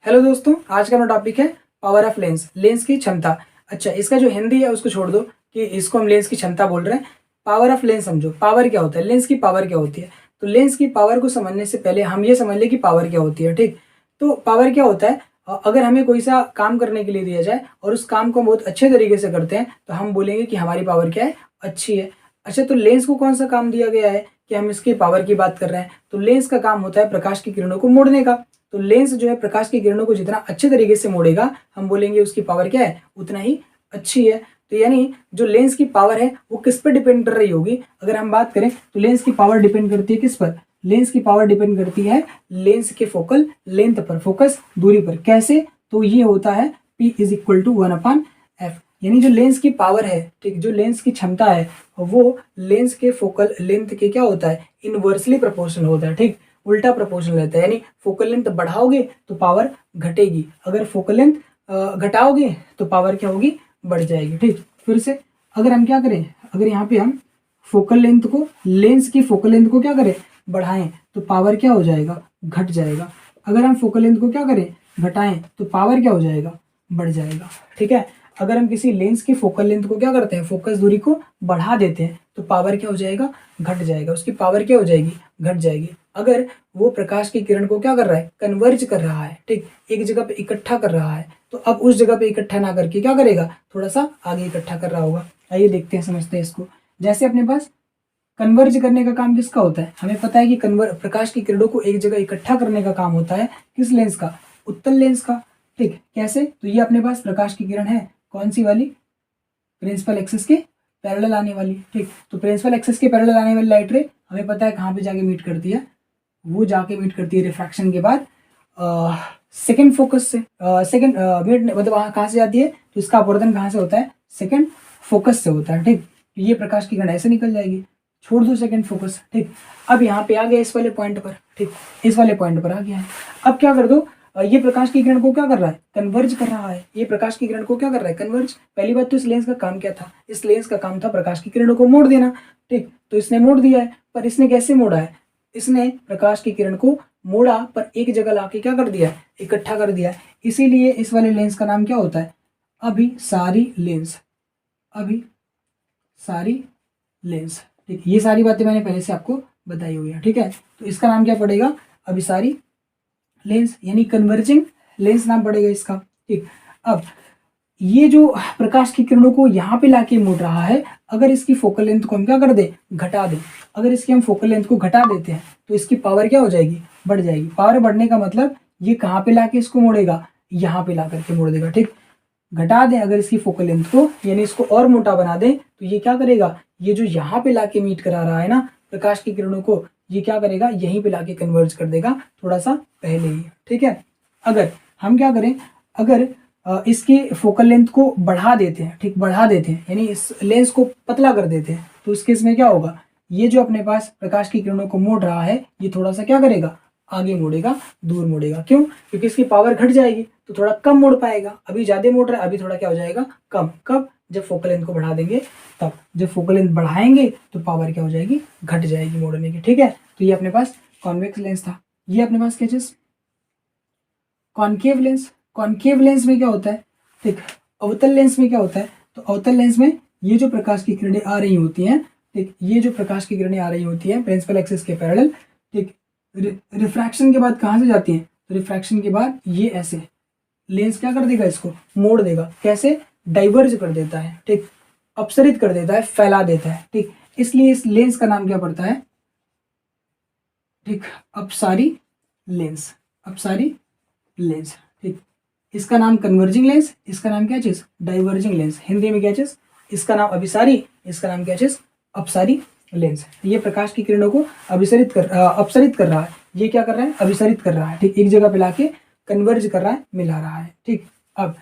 Hello दोस्तों, आज का हमारा टॉपिक है पावर ऑफ लेंस। लेंस की क्षमता। अच्छा, इसका जो हिंदी है उसको छोड़ दो कि इसको हम लेंस की क्षमता बोल रहे हैं। पावर ऑफ लेंस समझो। पावर क्या होता है, लेंस की पावर क्या होती है। तो लेंस की पावर को समझने से पहले हम ये समझ लें कि पावर क्या होती है। ठीक, तो पावर क्या होता है, अगर हमें कोई सा काम करने के लिए दिया जाए और उस काम को हम बहुत अच्छे तरीके से करते हैं तो हम बोलेंगे कि हमारी पावर क्या है, अच्छी है। अच्छा, तो लेंस को कौन सा काम दिया गया है कि हम इसकी पावर की बात कर रहे हैं। तो लेंस का काम होता है प्रकाश की किरणों को मोड़ने का। तो लेंस जो है प्रकाश की किरणों को जितना अच्छे तरीके से मोड़ेगा हम बोलेंगे उसकी पावर क्या है, उतना ही अच्छी है। तो यानी जो लेंस की पावर है वो किस पर डिपेंड कर रही होगी। अगर हम बात करें तो लेंस की पावर डिपेंड करती है किस पर। लेंस की पावर डिपेंड करती है लेंस के फोकल लेंथ पर, फोकस दूरी पर। कैसे, तो ये होता है P is equal to 1/f। यानी जो लेंस की पावर है, ठीक, जो लेंस की क्षमता है वो लेंस के फोकल लेंथ के क्या होता है, इनवर्सली प्रोपोर्शनल होता है। ठीक, उल्टा प्रोपोर्शनल रहता है। यानी फोकल लेंथ बढ़ाओगे तो पावर घटेगी, अगर फोकल लेंथ घटाओगे तो पावर क्या होगी, बढ़ जाएगी। ठीक, फिर से अगर हम क्या करें, अगर यहाँ पे हम फोकल लेंथ को, लेंस की फोकल लेंथ को क्या करें, बढ़ाएं तो पावर क्या हो जाएगा, घट जाएगा। अगर हम फोकल लेंथ को क्या करें, घटाएं तो पावर क्या हो जाएगा, बढ़ जाएगा। ठीक है, अगर हम किसी लेंस की फोकल लेंथ को क्या करते हैं, फोकस दूरी को बढ़ा देते हैं तो पावर क्या हो जाएगा, घट जाएगा। उसकी पावर क्या हो जाएगी, घट जाएगी। अगर वो प्रकाश की किरण को क्या कर रहा है, कन्वर्ज कर रहा है, ठीक, एक जगह पे इकट्ठा कर रहा है, तो अब उस जगह पे इकट्ठा ना करके क्या करेगा, थोड़ा सा आगे इकट्ठा कर रहा होगा। आइए देखते हैं, समझते हैं इसको। जैसे अपने पास कन्वर्ज करने का काम किसका होता है, हमें पता है कि प्रकाश की किरणों को एक जगह इकट्ठा करने का काम होता है किस लेंस का, उत्तल लेंस का। ठीक, कैसे, तो ये अपने पास प्रकाश की किरण है, कौन सी वाली, प्रिंसिपल एक्सिस के पैरेलल आने वाली। ठीक, तो प्रिंसिपल एक्सिस के पैरेलल आने वाली लाइट रे हमें पता है कहाँ पे जाके मीट करती है, वो जाके मीट करती है रिफ्रैक्शन के बाद सेकंड फोकस से। सेकंड मीट मतलब वहाँ कहाँ से जाती है, तो इसका अपवर्तन कहाँ से होता है, सेकंड फोकस से होता है। ठीक, तो ये प्रकाश की किरण ऐसे निकल जाएगी, छोड़ दो सेकंड फोकस। ठीक, अब यहाँ पे आ गया इस वाले पॉइंट पर। ठीक, इस वाले पॉइंट पर आ गया है। अब क्या कर दो, ये प्रकाश की किरण को क्या कर रहा है, कन्वर्ज कर रहा है। ये प्रकाश की किरण को क्या कर रहा है, कन्वर्ज। पहली बात तो इस लेंस का काम क्या था, इस लेंस का काम था प्रकाश की किरणों को मोड़ देना। ठीक, तो इसने मोड़ दिया है, पर इसने कैसे मोड़ा है, इसने प्रकाश की किरण को मोड़ा पर एक जगह लाके क्या कर दिया, इकट्ठा कर दिया। इसीलिए इस वाले लेंस का नाम क्या होता है, अभिसारी लेंस। अभिसारी लेंस। ठीक, ये सारी बातें मैंने पहले से आपको बताई हुई है। ठीक है, तो इसका नाम क्या पड़ेगा, अभिसारी लेंस, यानी कन्वर्जिंग लेंस नाम पड़ेगा इसका। ठीक, अब ये जो प्रकाश की किरणों को यहाँ पे लाके मोड़ रहा है, अगर इसकी फोकल लेंथ को हम क्या कर दे, घटा दें, अगर इसकी हम फोकल लेंथ को घटा देते हैं तो इसकी पावर क्या हो जाएगी, बढ़ जाएगी। पावर बढ़ने का मतलब ये कहाँ पे लाके इसको मोड़ेगा, यहाँ पे ला करके मोड़ देगा। ठीक, घटा दें अगर इसकी फोकल लेंथ को, यानी इसको और मोटा बना दें तो ये क्या करेगा, ये जो यहाँ पे लाके मीट करा रहा है ना प्रकाश की किरणों को, ये क्या करेगा, यहीं पे लाके कन्वर्ज कर देगा थोड़ा सा पहले ही। ठीक है, अगर हम क्या करें, अगर इसकी फोकल लेंथ को बढ़ा देते हैं, ठीक, बढ़ा देते हैं यानी इस लेंस को पतला कर देते हैं, तो इस केस में क्या होगा, ये जो अपने पास प्रकाश की किरणों को मोड़ रहा है ये थोड़ा सा क्या करेगा, आगे मोड़ेगा, दूर मोड़ेगा। क्यों, क्योंकि इसकी पावर घट जाएगी तो थोड़ा कम मोड़ पाएगा। अभी ज्यादा मोड़ रहा है, अभी थोड़ा क्या हो जाएगा, कम। कब, जब फोकल लेंथ को बढ़ा देंगे तब। जब फोकल लेंथ बढ़ाएंगे तो पावर क्या हो जाएगी, घट जाएगी मोड़ने की। ठीक है, तो ये अपने पास कॉन्वेक्स लेंस था। ये अपने पास क्या चीज, कॉनकेव लेंस। कॉनकेव लेंस में क्या होता है, ठीक, अवतल लेंस में क्या होता है, तो अवतल लेंस में ये जो प्रकाश की किरणें आ रही होती हैं, ठीक, ये जो प्रकाश की किरणें आ रही होती हैं प्रिंसिपल एक्सिस के पैरेलल, ठीक, रिफ्रैक्शन के बाद कहाँ से जाती हैं, तो रिफ्रैक्शन के बाद ये ऐसे लेंस क्या कर देगा, इसको मोड़ देगा। कैसे, डाइवर्ज कर देता है, ठीक, अपसरित कर देता है, फैला देता है। ठीक, इसलिए इस लेंस का नाम क्या पड़ता है, ठीक, अपसारी लेंस। अपसारी लेंस। ठीक, इसका नाम कन्वर्जिंग लेंस, इसका नाम क्या चीज, डाइवर्जिंग लेंस। हिंदी में क्या चीज, इसका नाम अभिसारी, इसका नाम क्या चीज, अपसारी लेंस। ये प्रकाश की किरणों को अपसरित कर रहा है। ये क्या कर रहा है, अभिसरित कर रहा है। ठीक, एक जगह पे लाके कन्वर्ज कर रहा है, मिला रहा है। ठीक, अब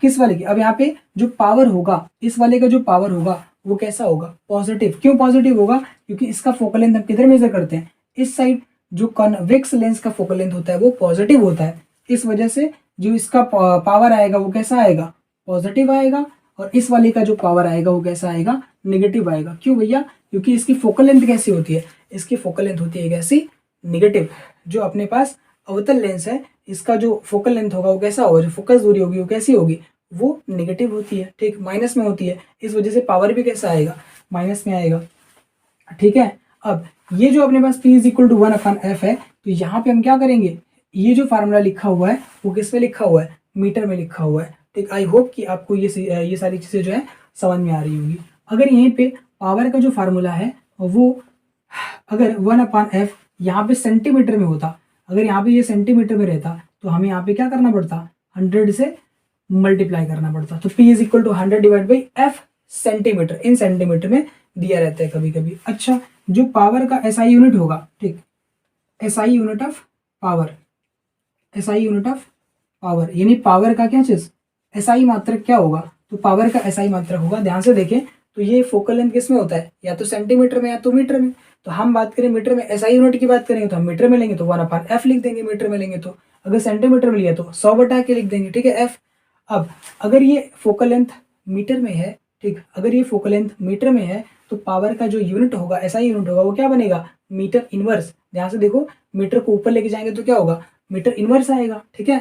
किस वाले की, अब यहाँ पे जो पावर होगा, इस वाले का जो पावर होगा वो कैसा होगा, पॉजिटिव। क्यों पॉजिटिव होगा, क्योंकि इसका फोकल लेंथ हम किधर मेजर करते हैं, इस साइड। जो कॉन्वेक्स लेंस का फोकल लेंथ होता है वो पॉजिटिव होता है, इस वजह से जो इसका पावर आएगा वो कैसा आएगा, पॉजिटिव आएगा। और इस वाले का जो पावर आएगा वो कैसा आएगा, नेगेटिव आएगा। क्यों भैया, क्योंकि इसकी फोकल लेंथ कैसी होती है, इसकी फोकल लेंथ होती है कैसी, नेगेटिव। जो अपने पास अवतल लेंस है इसका जो फोकल लेंथ होगा वो कैसा होगा, जो फोकस दूरी होगी वो कैसी होगी, वो नेगेटिव होती है, ठीक, माइनस में होती है। इस वजह से पावर भी कैसा आएगा, माइनस में आएगा, ठीक है। अब ये जो अपने पास P is equal to 1/f है, तो यहाँ पे हम क्या करेंगे, ये जो फार्मूला लिखा हुआ है वो किस में लिखा हुआ है, मीटर में लिखा हुआ है, ठीक। आई होप कि आपको ये सारी चीज़ें जो है समझ में आ रही होंगी। अगर यहीं पे पावर का जो फार्मूला है वो अगर 1/f यहाँ पे सेंटीमीटर में होता, अगर यहाँ पे ये सेंटीमीटर में रहता तो हमें यहाँ पे क्या करना पड़ता, 100 से मल्टीप्लाई करना पड़ता। तो P is equal to 100 divide by F centimetre, इन सेंटीमीटर में दिया रहता है कभी कभी। अच्छा, जो पावर का SI यूनिट होगा, ठीक, SI unit of power, SI unit of power यानी पावर का क्या चीज, SI मात्रक क्या होगा, तो पावर का SI मात्रक होगा। ध्यान से देखें तो ये फोकल लेंथ किस में होता है, या तो सेंटीमीटर में या तो मीटर में। तो हम बात करें मीटर में, SI यूनिट की बात करेंगे तो हम मीटर में लेंगे तो 1/f लिख देंगे, मीटर में लेंगे तो, अगर सेंटीमीटर में लिया तो 100/के लिख देंगे, ठीक है, f। अब अगर ये फोकल लेंथ मीटर में है, ठीक, अगर ये फोकल लेंथ मीटर में है तो पावर का जो यूनिट होगा, SI यूनिट होगा, वो क्या बनेगा, मीटर इनवर्स। ध्यान से देखो, मीटर को ऊपर लेके जाएंगे तो क्या होगा, मीटर इनवर्स आएगा, ठीक है।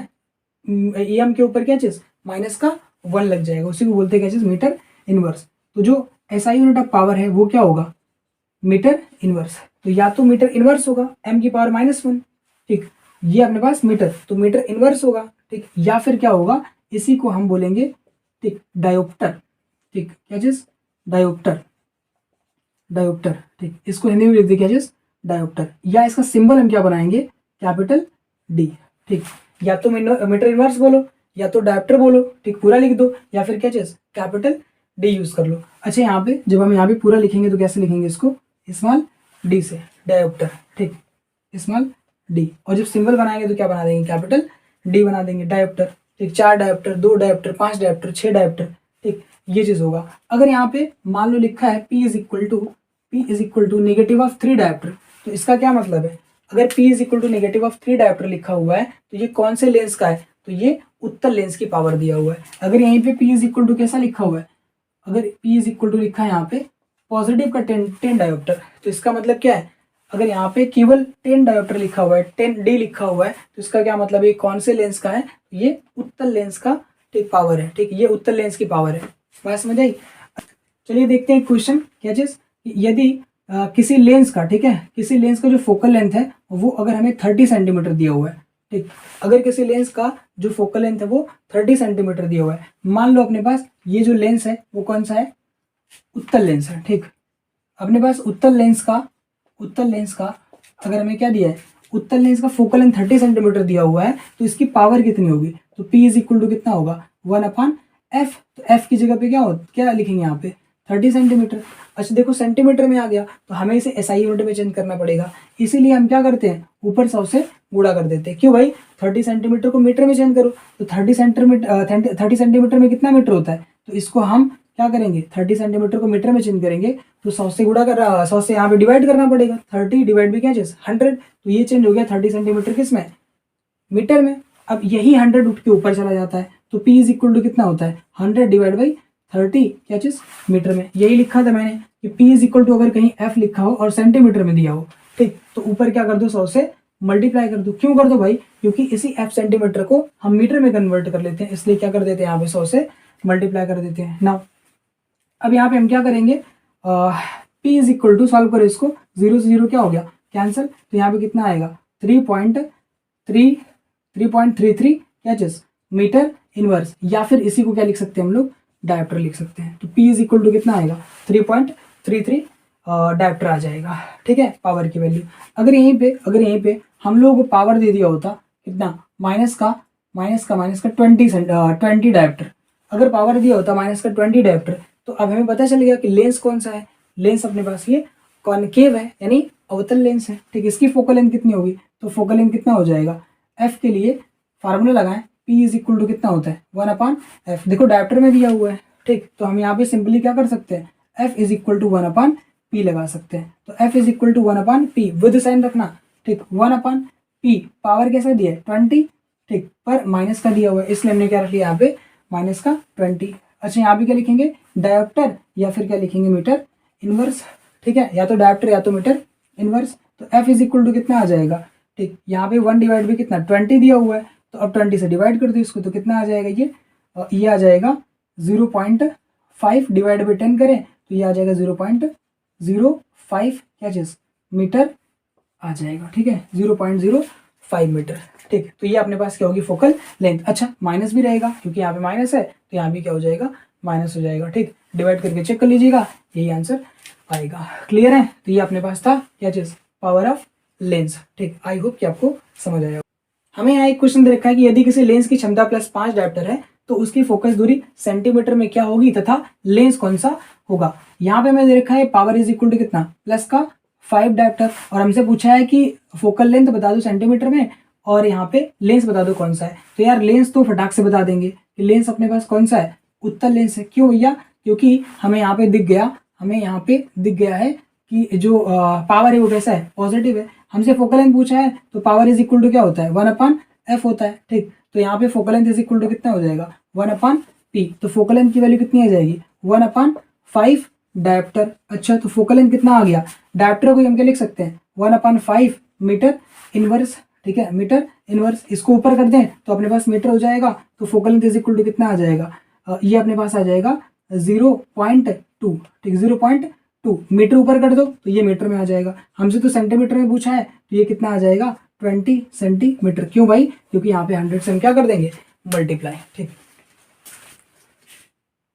एम के ऊपर क्या चीज, माइनस का 1 लग जाएगा, उसी को बोलते हैं क्या चीज, मीटर इनवर्स। तो जो SI यूनिट ऑफ पावर है वो क्या होगा, मीटर इनवर्स। तो या तो मीटर इनवर्स होगा m की पावर -1, ठीक, ये अपने पास मीटर, तो मीटर इनवर्स होगा, ठीक, या फिर क्या होगा, इसी को हम बोलेंगे, ठीक, डायोप्टर, ठीक, क्या चीज, डायोप्टर, डायोप्टर, ठीक, इसको हिंदी में लिख दे क्या चीज, डायोप्टर। या इसका सिंबल हम क्या बनाएंगे, कैपिटल D, ठीक, या तो मीटर इनवर्स बोलो या तो डायोप्टर बोलो, ठीक, पूरा लिख दो, या फिर क्या चीज, कैपिटल D यूज कर लो। अच्छा, यहाँ पे जब हम यहाँ पे पूरा लिखेंगे तो कैसे लिखेंगे इसको, स्मॉल d से, डायोप्टर, ठीक, स्मॉल d। और जब सिंबल बनाएंगे तो क्या बना देंगे, कैपिटल D बना देंगे, डायोप्टर, ठीक, 4 डायोप्टर, 2 डायोप्टर, 5 डायोप्टर, 6 डायोप्टर, ठीक, ये चीज होगा। अगर यहाँ पे मान लो लिखा है P is equal to negative of 3 dioptre, तो इसका क्या मतलब है, अगर P is equal to negative of 3 dioptre लिखा हुआ है तो ये कौन से लेंस का है, तो ये उत्तल लेंस की पावर दिया हुआ है। अगर यहीं पे P इज इक्वल टू कैसा लिखा हुआ है, अगर P इज इक्वल टू लिखा है यहाँ पे पॉजिटिव का 10 डायोप्टर, तो इसका मतलब क्या है, अगर यहाँ पे केवल 10 डायोप्टर लिखा हुआ है, 10D लिखा हुआ है, तो इसका क्या मतलब है, कौन से लेंस का है, ये उत्तल लेंस का, ठीक, पावर है, ठीक, ये उत्तल लेंस की पावर है। बात समझ आई। चलिए देखते हैं क्वेश्चन, क्या चीज, यदि किसी लेंस का, ठीक है, किसी लेंस का जो फोकल लेंथ है वो अगर हमें 30 सेंटीमीटर दिया हुआ है, ठीक, अगर किसी लेंस का जो फोकल लेंथ है वो 30 सेंटीमीटर दिया हुआ है, मान लो अपने पास ये जो लेंस है वो कौन सा है, उत्तल लेंस है, ठीक, अपने पास उत्तल लेंस का अगर हमें क्या दिया है, उत्तल लेंस का फोकल लेंथ 30 सेंटीमीटर दिया हुआ है, तो इसकी पावर कितनी होगी, तो P इज इक्वल टू कितना होगा, 1/f। तो f की जगह पे क्या लिखेंगे यहाँ पे, 30 सेंटीमीटर। अच्छा देखो, सेंटीमीटर में आ गया तो हमें इसे SI यूनिट में चेंज करना पड़ेगा, इसीलिए हम क्या करते हैं, ऊपर 100 से गुणा कर देते हैं। क्यों भाई, 30 सेंटीमीटर को मीटर में चेंज करो, तो 30 सेंटीमीटर में कितना मीटर होता है, तो इसको हम क्या करेंगे, 30 सेंटीमीटर को मीटर में चेंज करेंगे तो 100 से गुणा कर 100 से यहाँ पे डिवाइड करना पड़ेगा, 30 डिवाइड बाई क्या चीज, 100, तो ये चेंज हो गया 30 सेंटीमीटर किस में, मीटर में। अब यही 100 उठ के ऊपर चला जाता है, तो P इज इक्वल टू कितना होता है, 100 डिवाइड बाई 30 क्या चीज, मीटर में। यही लिखा था मैंने कि P इज इक्वल टू अगर कहीं F लिखा हो और सेंटीमीटर में दिया हो, ठीक, तो ऊपर क्या कर दो, 100 से मल्टीप्लाई कर दो। क्यों कर दो भाई, क्योंकि इसी F सेंटीमीटर को हम मीटर में कन्वर्ट कर लेते हैं, इसलिए क्या कर देते हैं, यहाँ पे 100 से मल्टीप्लाई कर देते हैं। नाउ अब यहाँ पे हम क्या करेंगे, P is equal to, solve करो इसको, 0 से 0 क्या हो गया, कैंसिल, तो यहाँ पे कितना आएगा, 3.33 क्या चीज, मीटर इनवर्स, या फिर इसी को क्या लिख सकते हैं हम लोग, डायोप्टर लिख सकते हैं। तो P इज इक्वल टू कितना आएगा, 3.33 डायोप्टर आ जाएगा, ठीक है, पावर की वैल्यू। अगर यहीं पे हम लोग पावर दे दिया होता कितना, माइनस का 20 डायोप्टर, अगर पावर दिया होता माइनस का 20 डायोप्टर, तो अब हमें पता चल गया कि लेंस कौन सा है, लेंस अपने पास ये कॉनकेव है, यानी अवतल लेंस है, ठीक, इसकी फोकल लेंथ कितनी होगी, तो फोकल लेंथ कितना हो जाएगा, F के लिए फार्मूला लगाएं, P इज इक्वल टू कितना होता है, 1/f। देखो डायोप्टर में दिया हुआ है, ठीक, तो हम यहाँ पे सिंपली क्या कर सकते हैं, F is equal to 1/p लगा सकते हैं। तो F is equal to 1/p, with sign रखना, ठीक, 1/p, पावर कैसा दिया है, 20, ठीक, पर माइनस का दिया हुआ है, इसलिए हमने क्या रख लिया यहाँ पे, माइनस का 20। अच्छा, यहाँ पे क्या लिखेंगे, डायोप्टर, या फिर क्या लिखेंगे, मीटर इनवर्स, ठीक है, या तो डायोप्टर या तो मीटर इनवर्स। तो F इज इक्वल टू कितना आ जाएगा, ठीक, यहाँ पे 1 डिवाइड भी कितना 20 दिया हुआ है, तो अब 20 से डिवाइड कर दो इसको, तो कितना आ जाएगा ये आ जाएगा 0.5 डिवाइड बाई 10 करें तो ये आ जाएगा 0.05 क्या चीज़ मीटर आ जाएगा। ठीक है, 0.05 मीटर। ठीक, तो ये अपने पास क्या होगी फोकल लेंथ। अच्छा, माइनस भी रहेगा क्योंकि यहाँ पे माइनस है, तो यहाँ भी क्या हो जाएगा माइनस हो जाएगा। ठीक, डिवाइड करके चेक कर लीजिएगा, यही आंसर आएगा। क्लियर है, तो ये अपने पास था क्या चीज़ पावर ऑफ लेंस। ठीक, आई होप कि आपको समझ आया। हमें यहाँ एक क्वेश्चन दे रखा है कि यदि किसी लेंस की क्षमता +5 डायोप्टर है तो उसकी फोकस दूरी सेंटीमीटर में क्या होगी तथा लेंस कौन सा होगा। यहाँ पे मैं दे रखा है पावर इज इक्वल टू कितना +5 डायोप्टर, और हमसे पूछा है कि फोकल लेंथ बता दो सेंटीमीटर में और यहाँ पे लेंस बता दो कौन सा है। तो यार लेंस तो फटाक से बता देंगे कि लेंस अपने पास कौन सा है, उत्तल लेंस है। क्यों भैया, क्योंकि हमें यहाँ पे दिख गया है कि जो पावर है वो कैसा है पॉजिटिव है। हमसे फोकल लेंथ पूछा है तो पावर इज इक्वल टू क्या होता है 1/f होता है। ठीक, तो यहाँ पे focal length is equal to कितना हो जाएगा 1/p, तो फोकल लेंथ की वैल्यू कितनी आ जाएगी 1/5 डायोप्टर। अच्छा, तो फोकल लेंथ कितना आ गया, डायोप्टर को हम क्या लिख सकते हैं 1/5 मीटर इनवर्स। ठीक है, मीटर इनवर्स, इसको ऊपर कर दें तो अपने पास मीटर हो जाएगा, तो focal length is equal to कितना आ जाएगा ये अपने पास आ जाएगा 0.2। ठीक, 0.2 मीटर ऊपर कर दो तो ये मीटर में आ जाएगा। हमसे तो सेंटीमीटर में पूछा है तो ये कितना आ जाएगा 20 सेंटीमीटर। क्यों भाई, क्योंकि यहाँ पे 100 से हम क्या कर देंगे मल्टीप्लाई। ठीक,